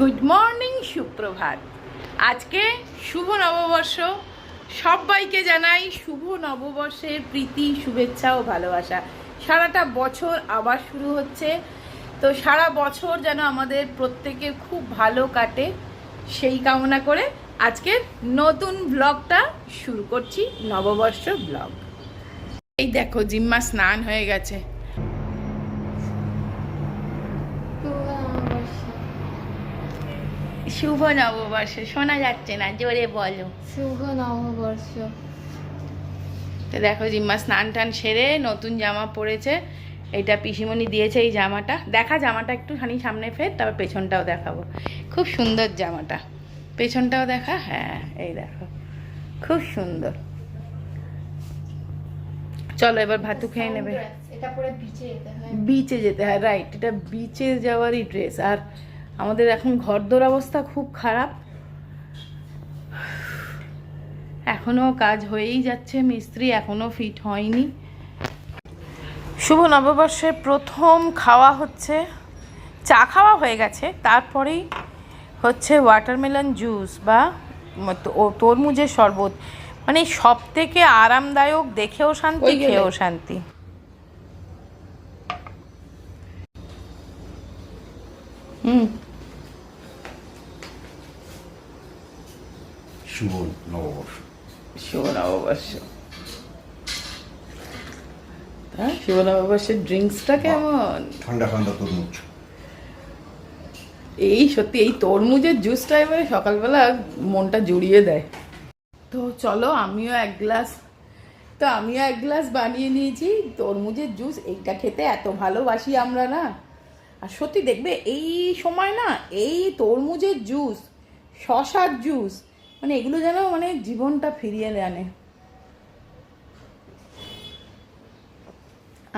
Good morning, সুপ্রভাত। আজকে শুভ নববর্ষ। সবাইকে জানাই শুভ নববর্ষের প্রীতি, শুভেচ্ছা ও ভালোবাসা। সারাটা বছর আবার শুরু হচ্ছে, তো সারা বছর যেন আমাদের প্রত্যেকের খুব ভালো কাটে সেই কামনা করে আজকের নতুন ব্লগটা শুরু করছি, নববর্ষ ব্লগ। এই দেখো, জিম্মা স্নান হয়ে গেছে। শুভ নববর্ষ শোনা যাচ্ছে না, জোরে বলো। শুভ নববর্ষ। তো দেখো, জিম্মা স্নান টান সেরে নতুন জামা পরেছে। এটা পিসিমণি দিয়েছে এই জামাটা। দেখা জামাটা একটুখানি সামনে ফের, তারপর পেছনটাও দেখাবো। খুব সুন্দর জামাটা, পেছনটাও দেখা। হ্যাঁ, এই দেখো, খুব সুন্দর। চলো এবার ভাতু খেয়ে নেবে। এটা পরে বিচে যেতে হয়। বিচে যেতে হয়, রাইট। এটা বিচে যাওয়ারই ড্রেস। আর আমাদের এখন ঘরদোর অবস্থা খুব খারাপ, এখনো কাজ হয়েই যাচ্ছে, মিস্ত্রি এখনো ফিট হয়নি। শুভ নববর্ষের প্রথম খাওয়া হচ্ছে, চা খাওয়া হয়ে গেছে, তারপরেই হচ্ছে ওয়াটারমেলন জুস বা তরমুজের শরবত। মানে সব থেকে আরামদায়ক, দেখেও শান্তি, খেয়েও শান্তি। শুভ নববর্ষ। শুভ নববর্ষ। শুভ নববর্ষের ড্রিঙ্কসটা কেমন? ঠান্ডা ঠান্ডা তরমুজ। এই সত্যি, এই তরমুজের জুসটা এবারে সকালবেলা মনটা জুড়িয়ে দেয়। তো চলো, আমিও এক গ্লাস বানিয়ে নিয়েছি তরমুজের জুস। এইটা খেতে এত ভালোবাসি আমরা না। আর সত্যি দেখবে এই সময় না, এই তরমুজের জুস, শশার জুস, মানে এগুলো যেন মানে জীবনটা ফিরিয়ে আনে।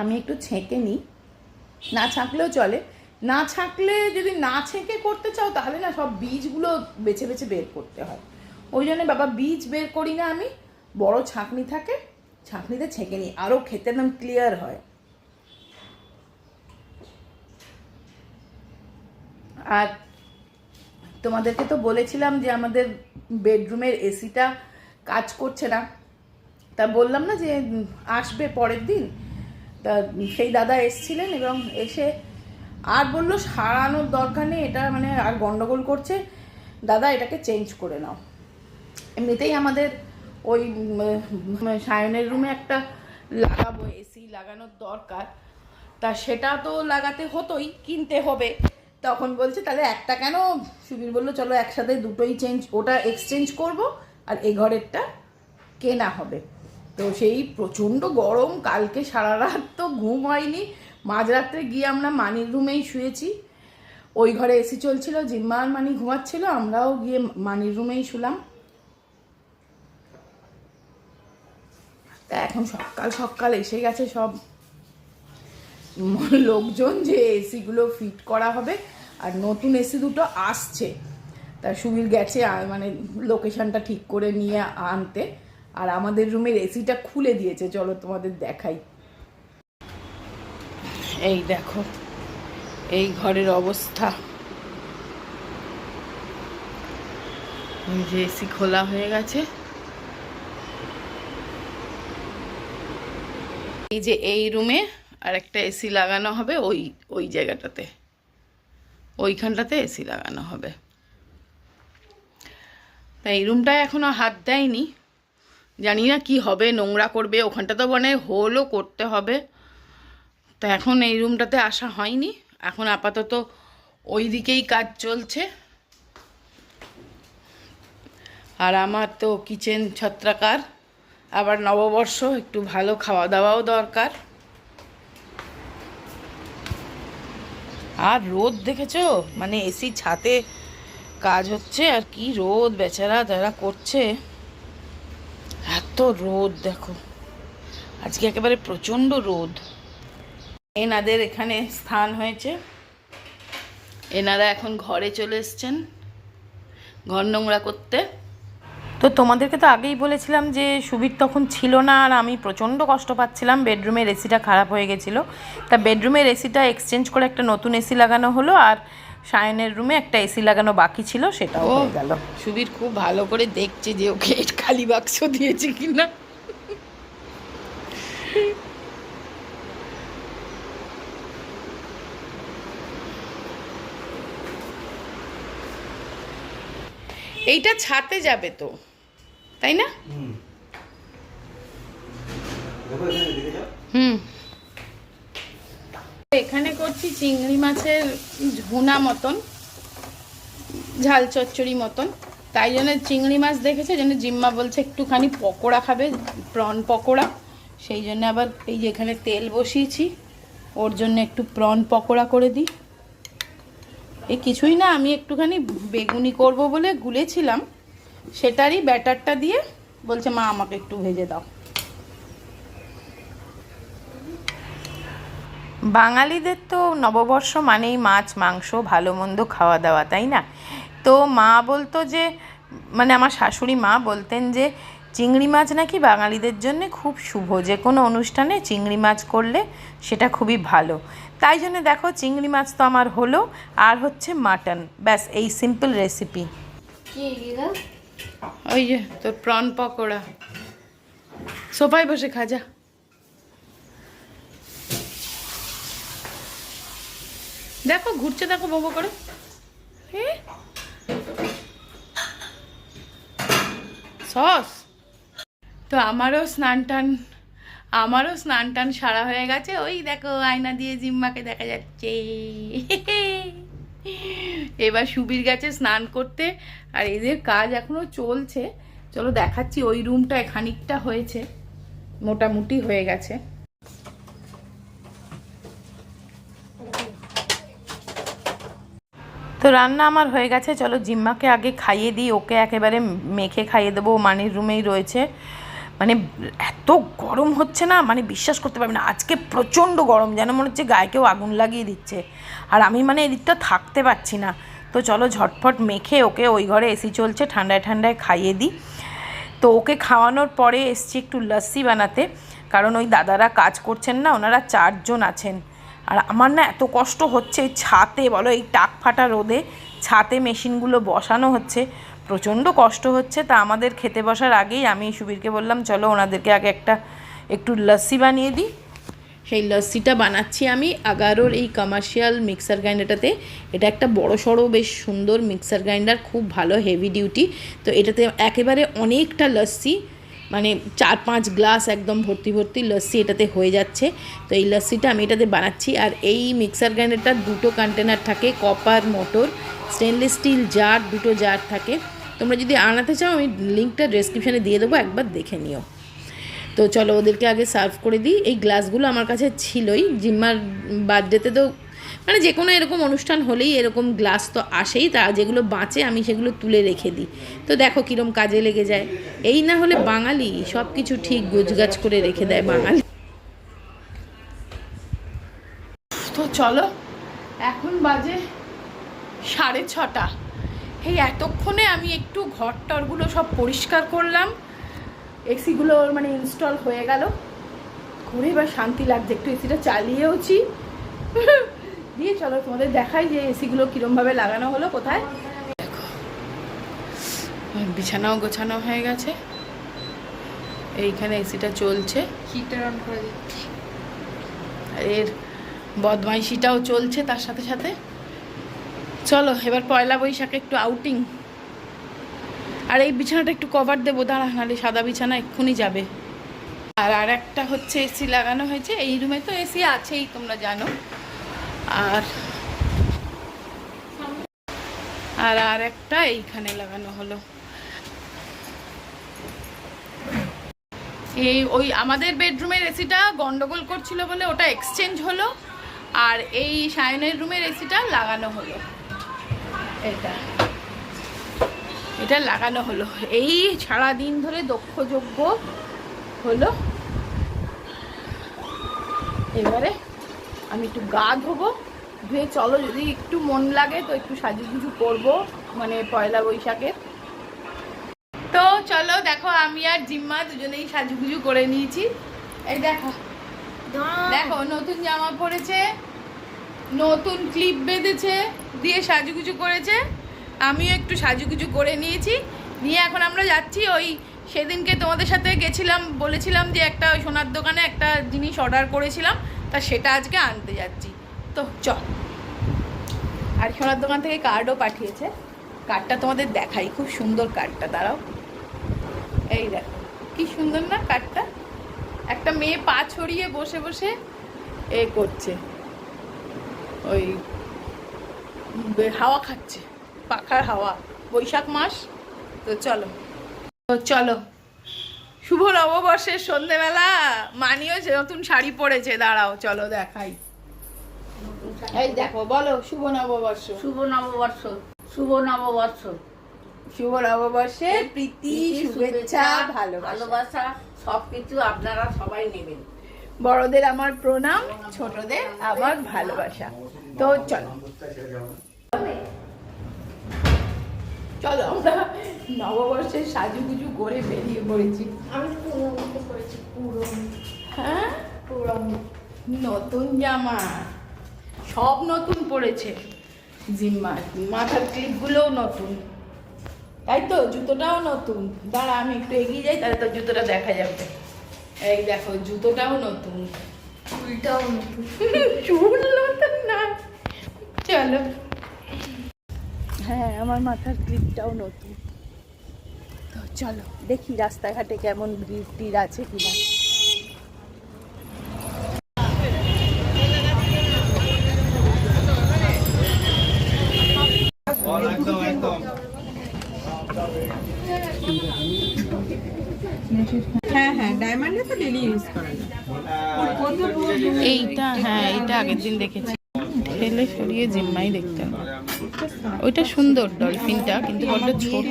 আমি একটু ছেঁকে নিই, না ছাঁকলেও চলে। না ছাঁকলে, যদি না ছেঁকে করতে চাও তাহলে না সব বীজগুলো বেছে বেছে বের করতে হয়। ওই জন্য বাবা বীজ বের করি না আমি, বড় ছাঁকনি থাকে, ছাঁকনিতে ছেঁকে নিই, আরও খেতে একদম ক্লিয়ার হয়। আর তোমাদেরকে তো বলেছিলাম যে আমাদের বেডরুমের এসিটা কাজ করছে না, তা বললাম না যে আসবে পরের দিন। তা সেই দাদা এসছিলেন এবং এসে আর বললো সারানোর দরকার নেই, এটা মানে আর গন্ডগোল করছে, দাদা এটাকে চেঞ্জ করে নাও। এমনিতেই আমাদের ওই সায়নের রুমে একটা লাগাবো, এসি লাগানোর দরকার, তা সেটা তো লাগাতে হতোই, কিনতে হবে। তখন বলছে তাহলে একটা কেন, সুবীর বললো চলো একসাথে দুটোই ওটা এক্সচেঞ্জ করব, আর এই ঘরেরটা কেনা হবে। তো সেই প্রচণ্ড গরম, কালকে সারা রাত তো ঘুম হয়নি। মাঝরাত্রে গিয়ে আমরা মানির রুমেই শুয়েছি। ওই ঘরে এসি চলছিল, জিম্মা আর মানি ঘুমাচ্ছিল, আমরাও গিয়ে মানির রুমেই শুলাম। তা এখন সকাল সকাল এসে গেছে সব লোকজন, যে এসিগুলো ফিট করা হবে, আর নতুন এসি দুটো আসছে। তা সুবীর গেছে মানে লোকেশনটা ঠিক করে নিয়ে আনতে, আর আমাদের রুমের এসিটা খুলে দিয়েছে। চলো তোমাদের দেখাই। এই দেখো এই ঘরের অবস্থা, ওই যে এসি খোলা হয়ে গেছে। এই যে এই রুমে আর একটা এসি লাগানো হবে, ওই জায়গাটাতে, ওইখানটাতে এসি লাগানো হবে। তা এই রুমটায় এখনো হাত দেয়নি, জানি না কি হবে, নোংরা করবে ওখানটা, তো মানে হোলও করতে হবে। তো এখন এই রুমটাতে আসা হয়নি, এখন আপাতত ওই দিকেই কাজ চলছে। আর আমার তো কিচেন ছত্রাকার, আবার নববর্ষ, একটু ভালো খাওয়া দাওয়াও দরকার। আর রোদ দেখেছো, মানে এসি ছাতে কাজ হচ্ছে, আর কি রোদ, বেচারা যারা করছে, এত রোদ দেখো, আজকে একেবারে প্রচণ্ড রোদ। এনাদের এখানে স্থান হয়েছে, এনারা এখন ঘরে চলে এসছেন ঘর নোংরা করতে। তো তোমাদেরকে তো আগেই বলেছিলাম যে সুবীর তখন ছিল না, আর আমি প্রচণ্ড কষ্ট পাচ্ছিলাম, বেডরুমের এসিটা খারাপ হয়ে গেছিলো। তা বেডরুমের এসিটা এক্সচেঞ্জ করে একটা নতুন এসি লাগানো হলো, আর সায়নের রুমে একটা এসি লাগানো বাকি ছিল, সেটাও হয়ে গেল। সুবীর খুব ভালো করে দেখছে যে ওকে খালি বাক্স দিয়েছে কিনা। এইটা ছাতে যাবে তো, তাই না? হুম, এখানে করছি চিংড়ি মাছের ভুনা মতন, ঝাল চচ্চড়ি মতন। তাই জন্য চিংড়ি মাছ দেখেছে, যেন জিম্মা বলছে একটুখানি পকোড়া খাবে, প্রন পকোড়া। সেই জন্য আবার এই যে এখানে তেল বসিয়েছি, ওর জন্য একটু প্রন পকোড়া করে দিই। এই কিছুই না, আমি একটুখানি বেগুনি করব বলে গুলেছিলাম, সেটারই ব্যাটারটা দিয়ে বলছে মা আমাকে একটু ভেজে দাও। বাঙালিদের তো নববর্ষ মানেই মাছ মাংস ভালো মন্দ খাওয়া দাওয়া, তাই না? তো মা বলতো যে, মানে আমার শাশুড়ি মা বলতেন যে চিংড়ি মাছ নাকি বাঙালিদের জন্য খুব শুভ, যে কোনো অনুষ্ঠানে চিংড়ি মাছ করলে সেটা খুবই ভালো। তাই জন্য দেখো চিংড়ি মাছ তো আমার হলো, আর হচ্ছে মাটন, ব্যাস এই সিম্পল রেসিপি। ওই যে তোর প্রন পকোড়া, সোফায় বসে খাজা। দেখো ঘুরছে, দেখো ববো করে। সস তো আমারও স্নান টান সারা হয়ে গেছে। ওই দেখো আয়না দিয়ে জিম্মাকে দেখা যাচ্ছে। এবার সুবীর গেছে স্নান করতে, আর এদের কাজ এখনো চলছে। চলো দেখাচ্ছি, ওই রুমটা খানিকটা হয়েছে, মোটামুটি হয়ে গেছে। তো রান্না আমার হয়ে গেছে, চলো জিম্মাকে আগে খাইয়ে দিই, ওকে একেবারে মেখে খাইয়ে দেবো। মানির রুমেই রয়েছে। মানে এত গরম হচ্ছে না, মানে বিশ্বাস করতে পারবে না, আজকে প্রচণ্ড গরম, যেন মনে হচ্ছে গায়ে কেউ আগুন লাগিয়ে দিচ্ছে। আর আমি মানে এদিকটা থাকতে পারছি না। তো চলো ঝটফট মেখে ওকে, ওই ঘরে এসি চলছে, ঠান্ডায় ঠান্ডায় খাইয়ে দিই। তো ওকে খাওয়ানোর পরে এসছি একটু লস্যি বানাতে, কারণ ওই দাদারা কাজ করছেন না, ওনারা 4 জন আছেন। আর আমার না এত কষ্ট হচ্ছে ছাতে, বলো এই টাক ফাটা রোদে ছাতে মেশিনগুলো বসানো হচ্ছে, প্রচণ্ড কষ্ট হচ্ছে। তা আমাদের খেতে বসার আগেই আমি সুবীরকে বললাম চলো ওনাদেরকে আগে একটু লস্যি বানিয়ে দিই। সেই লস্যিটা বানাচ্ছি আমি আগারোর এই কমার্শিয়াল মিক্সার গ্রাইন্ডারটাতে। এটা একটা বড় সড়ো বেশ সুন্দর মিক্সার গ্রাইন্ডার, খুব ভালো, হেভি ডিউটি। তো এটাতে একেবারে অনেকটা লস্যি, মানে 4-5 গ্লাস একদম ভর্তি ভর্তি লস্যি এটাতে হয়ে যাচ্ছে। তো এই লস্যিটা আমি এটাতে বানাচ্ছি। আর এই মিক্সার গ্রাইন্ডারটার 2টো কন্টেনার থাকে, copper motor, stainless steel jar, 2টো জার থাকে। তোমরা যদি আনাতে চাও আমি লিঙ্কটা ডেসক্রিপশানে দিয়ে দেবো, একবার দেখে নিও। তো চলো ওদেরকে আগে সার্ভ করে দিই। এই গ্লাসগুলো আমার কাছে ছিলই, জিম্মার বার্থডেতে তো মানে যে কোনো এরকম অনুষ্ঠান হলেই এরকম গ্লাস তো আসেই, তা যেগুলো বাঁচে আমি সেগুলো তুলে রেখে দিই। তো দেখো কীরকম কাজে লেগে যায়। এই না হলে বাঙালি সব কিছু ঠিক গোছগাছ করে রেখে দেয় বাঙালি। তো চলো এখন বাজে 6:30। এই এতক্ষণে আমি একটু ঘর টরগুলো সব পরিষ্কার করলাম, এসিগুলো মানে ইনস্টল হয়ে গেল, করে এবার শান্তি লাগছে, একটু এসিটা চালিয়েওছি। দিয়ে চলো তোমাদের দেখাই যে এসিগুলো কীরমভাবে লাগানো হলো, কোথায়। দেখো বিছানাও গোছানো হয়ে গেছে, এইখানে এসিটা চলছে, হিটার অন করে দিচ্ছি, এর বদমাইশিটাও চলছে তার সাথে সাথে। চলো এবার পয়লা বৈশাখে একটু আউটিং। আর এই বিছানাটা একটু কভার দেবো, দাঁড়া, নাহলে সাদা বিছানা এক্ষুনি যাবে। আর একটা হচ্ছে এসি লাগানো হয়েছে, এই রুমে তো এসি আছেই তোমরা জানো। আর একটা এইখানে লাগানো হলো। এই ওই আমাদের বেডরুমের এসিটা গন্ডগোল করছিল বলে ওটা এক্সচেঞ্জ হলো, আর এই সায়নের রুমের এসিটা লাগানো হলো। এটা লাগানো হলো, এই সারাদিন ধরে দক্ষযজ্ঞ হলো। এবারে আমি একটু গা ধোবো, ধুয়ে চলো যদি একটু মন লাগে তো একটু সাজুগুজু করবো, মানে পয়লা বৈশাখে। তো চলো দেখো আমি আর জিম্মা দুজনেই সাজুগুজু করে নিয়েছি। এই দেখো দেখো নতুন জামা পরেছে, নতুন ক্লিপ বেঁধেছে, দিয়ে সাজুগুজু করেছে, আমিও একটু সাজুগুজু করে নিয়েছি, নিয়ে এখন আমরা যাচ্ছি ওই সেদিনকে তোমাদের সাথে গেছিলাম, বলেছিলাম যে একটা ওই সোনার দোকানে একটা জিনিস অর্ডার করেছিলাম, তা সেটা আজকে আনতে যাচ্ছি। তো চল। আর সোনার দোকান থেকে কার্ডও পাঠিয়েছে, কার্ডটা তোমাদের দেখাই, খুব সুন্দর কার্ডটা, দাঁড়াও। এই দেখো কি সুন্দর না কার্ডটা, একটা মেয়ে পা ছড়িয়ে বসে বসে এ করছে, ওই হাওয়া খাচ্ছে, পাখার হাওয়া, বৈশাখ মাস। তো চলো চলো, শুভ নববর্ষের সন্ধেবেলা। মানিও যে নতুন শাড়ি পরেছে, দাঁড়াও চলো দেখাই। এই দেখো, বলো শুভ নববর্ষ। শুভ নববর্ষ, শুভ নববর্ষ, শুভ নববর্ষের প্রীতি, শুভেচ্ছা, ভালোবাসা ভালোবাসা সবকিছু আপনারা সবাই নেবেন। বড়দের আমার প্রণাম, ছোটদের আমার ভালোবাসা। তো চলো চলো, আমরা নববর্ষের সাজুগুজু করে বেরিয়ে পড়েছি। আমি পুরো মতো করেছি, পুরো হ্যাঁ, পুরো নতুন জামা সব নতুন পড়েছে, জিম্মার মাথার ক্লিপগুলোও নতুন, তাই তো জুতোটাও নতুন। দাঁড়া আমি একটু এগিয়ে যাই, তাহলে তো জুতোটা দেখা যাবে। এই দেখো জুতোটাও নতুন, চুলটাও নতুন। চুল নতুন না, চলো। হ্যাঁ, আমার মাথার ক্লিপটাও নতুন। তো চলো দেখি রাস্তাঘাটে কেমন ভিড় টিড় আছে কিনা। হ্যাঁ হ্যাঁ, ডায়মন্ডে তো ডেলি ইউজ করা যায়। এইটা, হ্যাঁ এইটা আগের দিন দেখেছি, ঠেলে সরিয়ে জিম্মাই দেখতে হবে। ওইটা সুন্দর ডলফিনটা, কিন্তু বড্ড ছোট।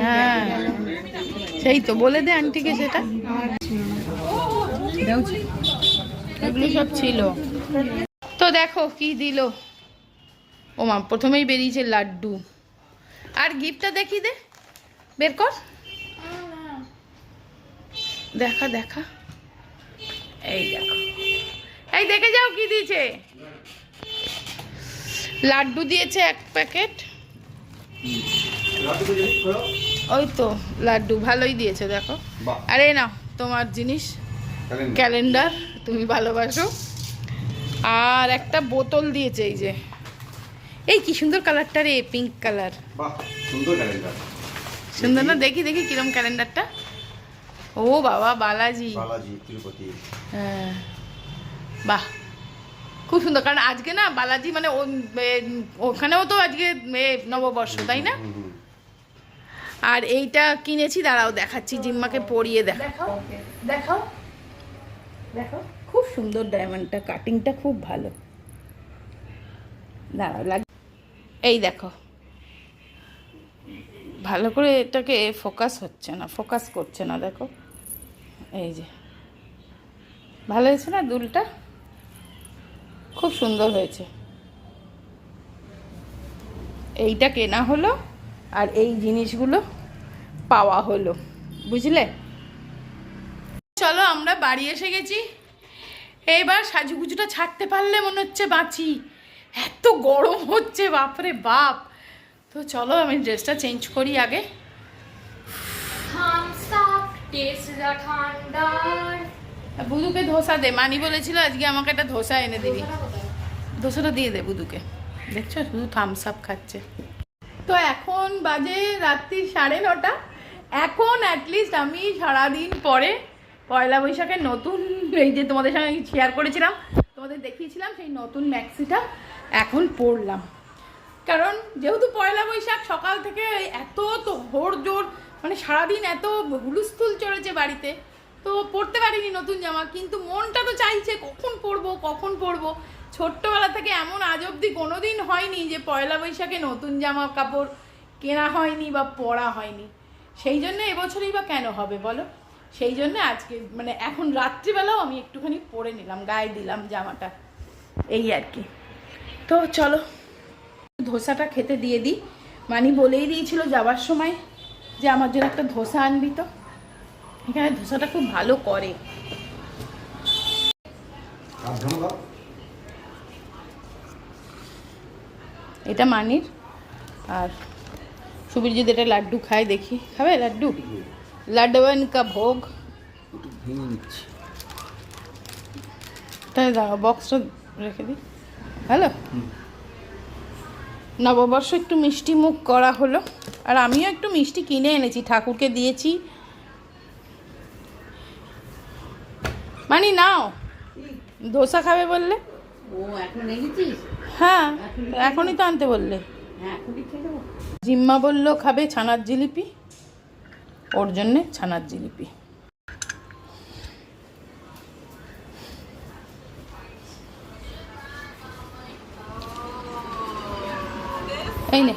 হ্যাঁ সেই তো, বলে দে আন্টিকে সেটা। এগুলো সব ছিল। তো দেখো কি দিল, ও মা, প্রথমেই বেরিয়েছে লাড্ডু। আর গিফটটা দেখি দে, বের কর, দেখা দেখা। এই দেখো, এই দেখে যাও কি দিয়েছে। লাড্ডু দিয়েছে এক প্যাকেট, ওই তো লাড্ডু ভালোই দিয়েছে দেখো। বাহ। আরে না তোমার জিনিস, ক্যালেন্ডার, তুমি ভালোবাসো। আর একটা বোতল দিয়েছে, এই যে, এই কি সুন্দর কালারটা রে, পিঙ্ক কালার, বাহ, সুন্দর ক্যালেন্ডার। সুন্দর না? দেখি দেখি কিরম ক্যালেন্ডারটা। ও বাবা, বালাজি, বালাজি তিরুপতি। হ্যাঁ বাহ, খুব সুন্দর। কারণ আজকে না বালাজি মানে ওখানেও তো আজকে নববর্ষ, তাই না? আর এইটা কিনেছি, দাঁড়াও দেখাচ্ছি, জিম্মাকে পরিয়ে দেখাও দেখাও দেখো, খুব সুন্দর ডায়মন্ডটা, কাটিংটা খুব ভালো। দাঁড়াও এই দেখো, ভালো করে এটাকে ফোকাস হচ্ছে না, ফোকাস করছে না, দেখো এই যে, ভালো হয়েছে না দুলটা, খুব সুন্দর হয়েছে। এইটা কেনা হলো আর এই জিনিসগুলো পাওয়া হলো, বুঝলে? চলো আমরা বাড়ি এসে গেছি, এবার সাজুগুজুটা ছাড়তে পারলে মনে হচ্ছে বাঁচি, এত গরম হচ্ছে বাপরে বাপ। তো চলো আমি ড্রেসটা চেঞ্জ করি আগে। থামস আপ, টেস্ট যা ঠান্ডার। বুধুকে ধোসা দে, মানি বলেছিল আজকে আমাকে একটা ধোসা এনে দিবি, ধোসাটা দিয়ে দে বুধুকে। দেখছো শুধু থামস আপ খাচ্ছে। তো এখন বাজে রাত্রি 9:30। এখন অ্যাটলিস্ট আমি সারাদিন পরে পয়লা বৈশাখের নতুন, এই যে তোমাদের সঙ্গে শেয়ার করেছিলাম, তোমাদের দেখিয়েছিলাম, সেই নতুন ম্যাক্সিটা এখন পরলাম। কারণ যেহেতু পয়লা বৈশাখ, সকাল থেকে এত তো ভোর জোর, মানে সারাদিন এত হুলুস্থুল চলেছে বাড়িতে, তো পরতে পারিনি নতুন জামা। কিন্তু মনটা তো চাইছে কখন পরবো কখন পরবো। ছোট্টবেলা থেকে এমন আজ অবধি কোনো দিন হয়নি যে পয়লা বৈশাখে নতুন জামা কাপড় কেনা হয়নি বা পরা হয়নি। সেই জন্য এবছরই বা কেন হবে বলো? সেই জন্য আজকে মানে এখন রাত্রিবেলাও আমি একটুখানি পরে নিলাম, গায়ে দিলাম জামাটা, এই আর কি। তো চলো ধোসাটা খেতে দিয়ে দিই। মানি বলেই দিয়েছিল যাবার সময় যে আমার জন্য একটা ধোসা আনবি, তো এখানে ধোসাটা খুব ভালো করে। এটা মানির। আর সুবীর যদি এটা লাড্ডু খায়, দেখি খাবে লাড্ডু? লাড্ডুয়ান কা ভোগ। ভেঙে নিচ্ছি। তাই দাঁড়া, বক্সটা রেখে দিই। হ্যালো, নববর্ষ একটু মিষ্টি মুখ করা হলো, আর আমিও একটু মিষ্টি কিনে এনেছি, ঠাকুরকে দিয়েছি। মানি নাও, ধোসা খাবে বললে? ও এখন এনেছিস? হ্যাঁ, এখনই তো আনতে বললে। হ্যাঁ, এখনই খেয়ে দেবো। জিম্মা বলল খাবে ছানার জিলিপি, ওর জন্যে ছানার জিলিপি। এই নে।